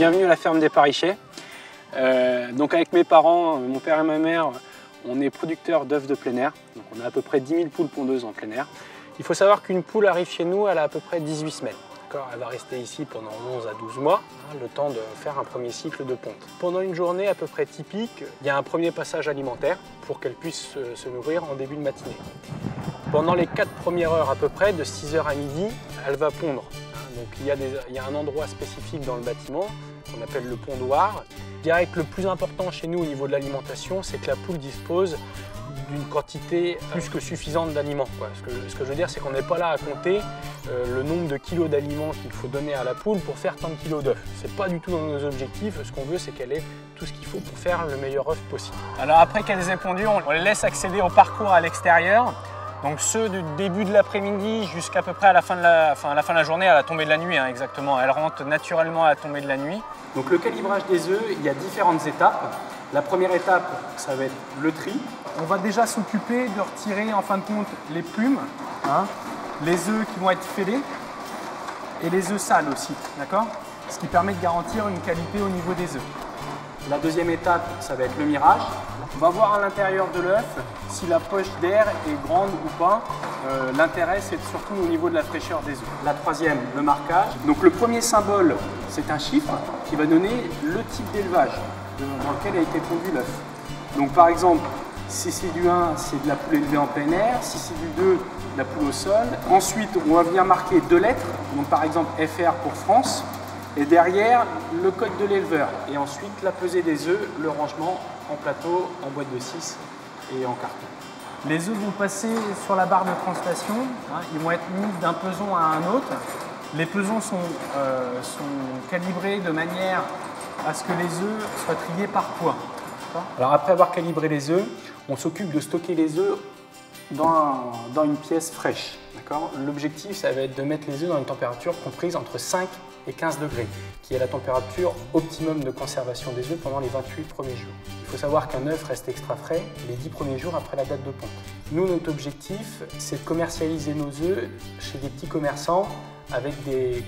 Bienvenue à la ferme des Parichets. Donc avec mes parents, mon père et ma mère, on est producteurs d'œufs de plein air. Donc on a à peu près 10 000 poules pondeuses en plein air. Il faut savoir qu'une poule arrive chez nous, elle a à peu près 18 semaines. Elle va rester ici pendant 11 à 12 mois, le temps de faire un premier cycle de ponte. Pendant une journée à peu près typique, il y a un premier passage alimentaire pour qu'elle puisse se nourrir en début de matinée. Pendant les 4 premières heures à peu près, de 6 h à midi, elle va pondre. Donc il y a un endroit spécifique dans le bâtiment qu'on appelle le pondoir. Je dirais que le plus important chez nous au niveau de l'alimentation, c'est que la poule dispose d'une quantité plus que suffisante d'aliments. Ce que je veux dire, c'est qu'on n'est pas là à compter le nombre de kilos d'aliments qu'il faut donner à la poule pour faire tant de kilos d'œufs. Ce n'est pas du tout dans nos objectifs. Ce qu'on veut, c'est qu'elle ait tout ce qu'il faut pour faire le meilleur œuf possible. Alors après qu'elles aient pondu, on les laisse accéder au parcours à l'extérieur. Donc ceux du début de l'après-midi jusqu'à peu près à la fin de la journée, à la tombée de la nuit exactement. Elles rentrent naturellement à la tombée de la nuit. Donc le calibrage des œufs, il y a différentes étapes. La première étape, ça va être le tri. On va déjà s'occuper de retirer en fin de compte les plumes, les œufs qui vont être fêlés et les œufs sales aussi, d'accord? Ce qui permet de garantir une qualité au niveau des œufs. La deuxième étape, ça va être le mirage. On va voir à l'intérieur de l'œuf si la poche d'air est grande ou pas. L'intérêt, c'est surtout au niveau de la fraîcheur des œufs. La troisième, le marquage. Donc le premier symbole, c'est un chiffre qui va donner le type d'élevage dans lequel a été pondu l'œuf. Donc par exemple, si c'est du 1, c'est de la poule élevée en plein air. Si c'est du 2, de la poule au sol. Ensuite, on va venir marquer 2 lettres. Donc par exemple, FR pour France. Et derrière, le code de l'éleveur. Et ensuite, la pesée des œufs, le rangement en plateau, en boîte de 6 et en carton. Les œufs vont passer sur la barre de translation. Ils vont être mis d'un peson à un autre. Les pesons sont calibrés de manière à ce que les œufs soient triés par poids. Alors après avoir calibré les œufs, on s'occupe de stocker les œufs dans une pièce fraîche. L'objectif, ça va être de mettre les œufs dans une température comprise entre 5 et 15 degrés, qui est la température optimum de conservation des œufs pendant les 28 premiers jours. Il faut savoir qu'un œuf reste extra frais les 10 premiers jours après la date de ponte. Nous, notre objectif, c'est de commercialiser nos œufs chez des petits commerçants avec des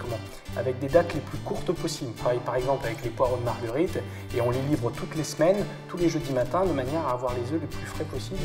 dates les plus courtes possibles. On travaille par exemple avec les poireaux de Marguerite et on les livre toutes les semaines, tous les jeudis matins, de manière à avoir les œufs les plus frais possibles.